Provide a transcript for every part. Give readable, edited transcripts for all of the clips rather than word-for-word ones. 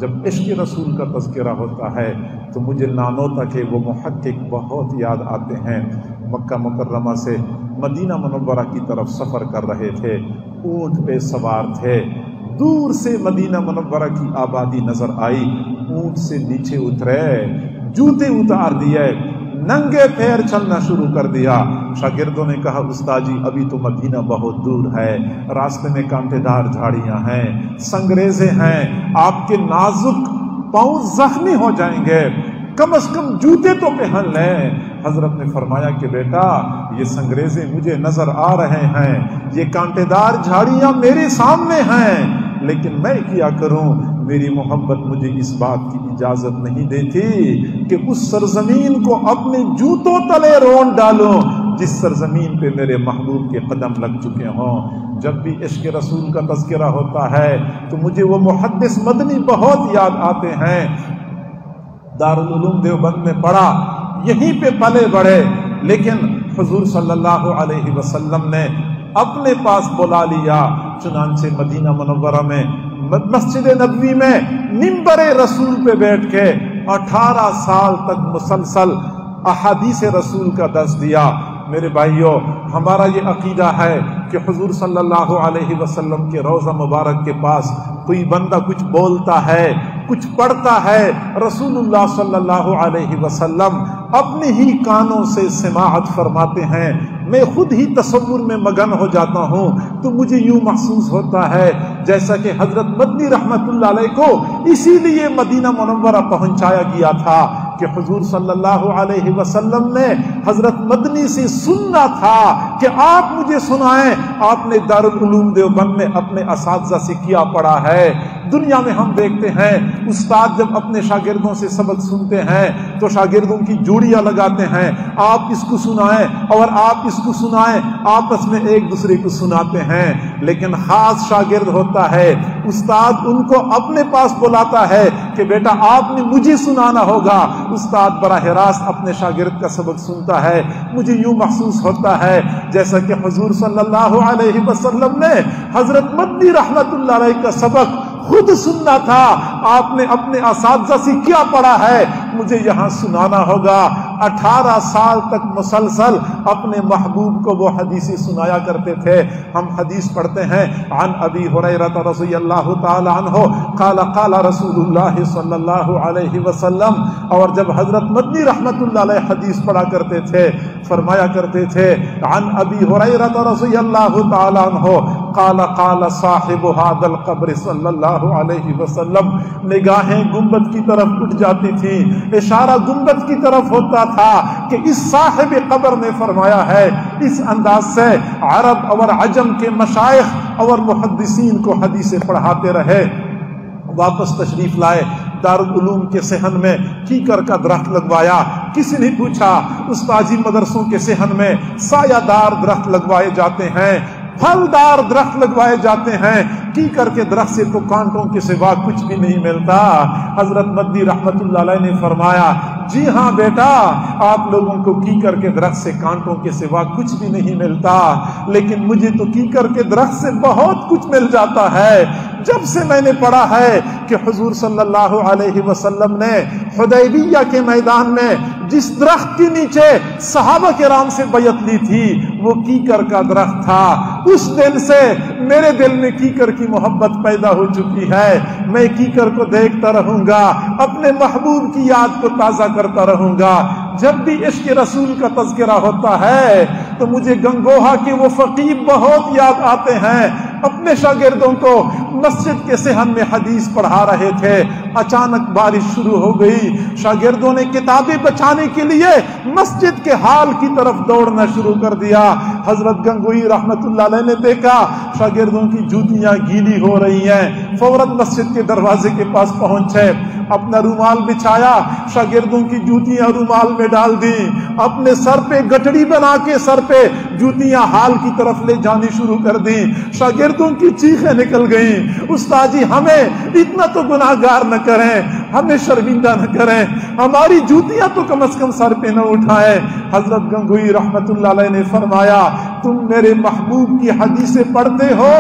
جب عشق رسول کا تذکرہ ہوتا ہے تو مجھے نانوتا کے وہ محقق بہت یاد آتے ہیں۔ مکہ مکرمہ سے مدینہ منورہ کی طرف سفر کر رہے تھے، اونٹ پہ سوار تھے، دور سے مدینہ منورہ کی آبادی نظر آئی، اونٹ سے نیچے اترے، جوتے اتار دیے، ننگے پیر چلنا شروع کر دیا۔ شاگردوں نے کہا استاد جی ابھی تو مدینہ بہت دور ہے، راستے میں کانٹے دار جھاڑیاں ہیں، سنگریزے ہیں، آپ کے نازک پاؤں زخمی ہو جائیں گے، کم از کم جوتے تو پہن لیں۔ حضرت نے فرمایا کہ بیٹا یہ سنگریزے مجھے نظر آ رہے ہیں، یہ کانٹے دار جھاڑیاں میرے سامنے ہیں، لیکن میں کیا کروں؟ میری محبت مجھے اس بات کی اجازت نہیں دیتی کہ اس سرزمین کو اپنے جوتوں تلے رون ڈالوں جس سرزمین پہ میرے محبوب کے قدم لگ چکے ہوں۔ جب بھی عشق رسول کا تذکرہ ہوتا ہے تو مجھے وہ محدث مدنی بہت یاد آتے ہیں۔ دارالعلوم دیوبند میں پڑھا، یہیں پہ پلے بڑھے، لیکن حضور صلی اللہ علیہ وسلم نے اپنے پاس بلا لیا، چنانچہ مدینہ منورہ میں مسجد نبوی میں منبر رسول پہ بیٹھ کے 18 سال تک مسلسل احادیث رسول کا درس دیا۔ میرے بھائیوں، ہمارا یہ عقیدہ ہے کہ حضور صلی اللہ علیہ وسلم کے روضہ مبارک کے پاس کوئی بندہ کچھ بولتا ہے، کچھ پڑھتا ہے، رسول اللہ صلی اللہ علیہ وسلم اپنے ہی کانوں سے سماعت فرماتے ہیں۔ میں خود ہی تصور میں مگن ہو جاتا ہوں تو مجھے یوں محسوس ہوتا ہے جیسا کہ حضرت مدنی رحمت اللہ علیہ کو اسی لیے مدینہ منورہ پہنچایا گیا تھا کہ حضور صلی اللہ علیہ وسلم نے حضرت مدنی سے سننا تھا کہ آپ مجھے سنائیں آپ نے دارالعلوم دیوبند میں اپنے اساتذہ سے کیا پڑھا ہے۔ دنیا میں ہم دیکھتے ہیں استاد جب اپنے شاگردوں سے سبق سنتے ہیں تو شاگردوں کی جوڑیاں لگاتے ہیں، آپ اس کو سنائیں اور آپ اس کو سنائیں، آپس میں ایک دوسرے کو سناتے ہیں۔ لیکن خاص شاگرد ہوتا ہے، استاد ان کو اپنے پاس بلاتا ہے کہ بیٹا آپ نے مجھے سنانا ہوگا۔ استاد براہ راست اپنے شاگرد کا سبق سنتا ہے، مجھے یوں محسوس ہوتا ہے جیسا کہ حضور صلی اللہ علیہ وسلم نے حضرت مدنی رحمت اللہ علیہ کا سبق خود سننا تھا۔ آپ نے اپنے اساتذہ سے کیا پڑھا ہے مجھے یہاں سنانا ہوگا۔ 18 سال تک مسلسل اپنے محبوب کو وہ حدیثیں سنایا کرتے تھے۔ ہم حدیث پڑھتے ہیں عن ابی ہریرہ رضی اللہ تعالی عنہ قال قال رسول اللہ صلی اللہ علیہ وسلم، اور جب حضرت مدنی رحمت اللہ علیہ حدیث پڑھا کرتے تھے فرمایا کرتے تھے عن ابی ہریرہ رضی اللہ تعالی عنہ قال قال صاحب هذا القبر صلی اللہ علیہ وسلم۔ نگاہیں گنبد کی طرف اٹھ جاتی تھی، اشارہ گنبد کی طرف ہوتا تھا کہ اس صاحب قبر نے فرمایا ہے۔ اس انداز سے عرب اور عجم کے مشائخ اور محدثین کو حدیثیں پڑھاتے رہے۔ واپس تشریف لائے، دارالعلوم کے صحن میں کیکر کا درخت لگوایا۔ کسی نے پوچھا استاذی مدرسوں کے صحن میں سایہ دار درخت لگوائے جاتے ہیں، پھلدار درخت لگوائے جاتے ہیں، کیکر کے درخت سے تو کانٹوں کے سوا کچھ بھی نہیں ملتا۔ حضرت مدنی رحمت اللہ علیہ نے فرمایا جی ہاں بیٹا، آپ لوگوں کو کیکر کے درخت سے کانٹوں کے سوا کچھ بھی نہیں ملتا، لیکن مجھے تو کیکر کے درخت سے بہت کچھ مل جاتا ہے۔ جب سے میں نے پڑھا ہے کہ حضور صلی اللہ علیہ وسلم نے حدیبیہ کے میدان میں جس درخت کے نیچے صحابہ کرام سے بیعت لی تھی وہ کیکر کا درخت تھا، اس دن سے میرے دل میں کیکر کی محبت پیدا ہو چکی ہے۔ میں کیکر کو دیکھتا رہوں گا، اپنے محبوب کی یاد کو تازہ کرتا رہوں گا۔ جب بھی عشق رسول کا تذکرہ ہوتا ہے تو مجھے گنگوہا کے وہ فقیر بہت یاد آتے ہیں۔ اپنے شاگردوں کو مسجد کے صحن میں حدیث پڑھا رہے تھے، اچانک بارش شروع ہو گئی، شاگردوں نے کتابیں بچانے کے لیے مسجد کے حال کی طرف دوڑنا شروع کر دیا۔ حضرت گنگوئی رحمت اللہ علیہ نے دیکھا شاگردوں کی جوتیاں گیلی ہو رہی ہیں، فوراً مسجد کے دروازے کے پاس پہنچے، اپنا رومال بچھایا، شاگردوں کی جوتیاں رومال میں ڈال دی، اپنے سر پہ گٹڑی بنا کے سر پہ جوتیاں حال کی طرف لے جانی شروع کر دی۔ شاگردوں کی چیخیں نکل گئیں، استاد جی ہمیں اتنا تو گناہگار نہ کریں، ہمیں شرمندہ نہ کریں، ہماری جوتیاں تو کم از کم سر پہ نہ اٹھائیں۔ حضرت گنگوئی رحمت اللہ علیہ نے فرمایا تم میرے محبوب کی حدیثیں پڑھتے ہو،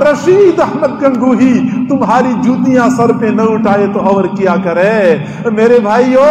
رشید احمد گنگوہی تمہاری جوتیاں سر پہ نہ اٹھائے تو اور کیا کرے؟ میرے بھائیو،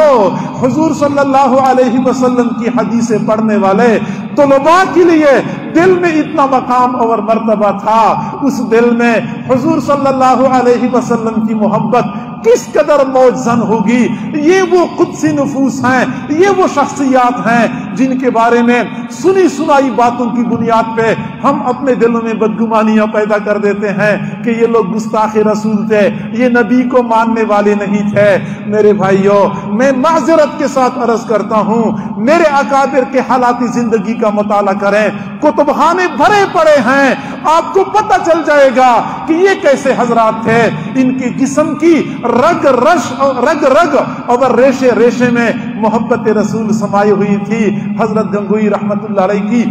حضور صلی اللہ علیہ وسلم کی حدیثیں پڑھنے والے طلباء کے لیے دل میں اتنا مقام اور مرتبہ تھا، اس دل میں حضور صلی اللہ علیہ وسلم کی محبت کس قدر موجزن ہوگی۔ یہ وہ قدسی نفوس ہیں، یہ وہ شخصیات ہیں جن کے بارے میں سنی سنائی باتوں کی بنیاد پہ ہم اپنے دلوں میں بدگمانیاں پیدا کر دیتے ہیں کہ یہ لوگ گستاخ رسول تھے، یہ نبی کو ماننے والے نہیں تھے۔ میرے بھائیوں، میں معذرت کے ساتھ عرض کرتا ہوں، میرے اکابر کے حالات زندگی کا مطالعہ کریں، کتب خانے بھرے پڑے ہیں، آپ کو پتہ چل جائے گا کہ یہ کیسے حضرات تھے۔ ان کے جسم کی رگ رگ اور ریشے ریشے میں محبت رسول سمائی ہوئی تھی۔ حضرت گنگوئی رحمت اللہ علیہ کی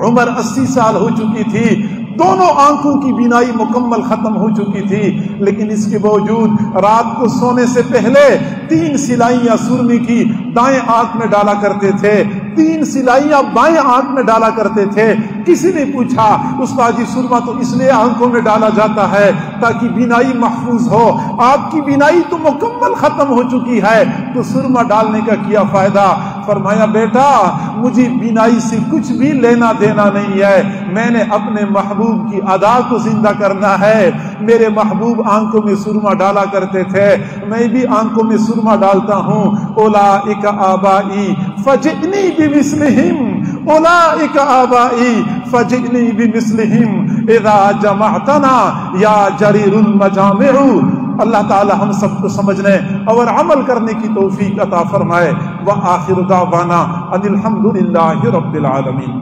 عمر 80 سال ہو چکی تھی، دونوں آنکھوں کی بینائی مکمل ختم ہو چکی تھی، لیکن اس کے باوجود رات کو سونے سے پہلے 3 سلائیاں سرمے کی دائیں آنکھ میں ڈالا کرتے تھے، 3 سلائیاں بائیں آنکھ میں ڈالا کرتے تھے۔ کسی نے پوچھا استاد جی سرما تو اس لیے آنکھوں میں ڈالا جاتا ہے تاکہ بینائی محفوظ ہو، آپ کی بینائی تو مکمل ختم ہو چکی ہے تو سرما ڈالنے کا کیا فائدہ؟ فرمایا بیٹا مجھے بینائی سے کچھ بھی لینا دینا نہیں ہے، میں نے اپنے محبوب کی ادا کو زندہ کرنا ہے۔ میرے محبوب آنکھوں میں سرما ڈالا کرتے تھے، میں بھی آنکھوں میں سرما ڈالتا ہوں۔ اولئک آبائی فجئنی بمثلہم، اولئک آبائی فجئنی بمثلہم اذا جمعتنا یا جریر المجامع۔ اللہ تعالی ہم سب کو سمجھنے اور عمل کرنے کی توفیق عطا فرمائے۔ وآخر دعوانا ان الحمد للہ رب العالمین۔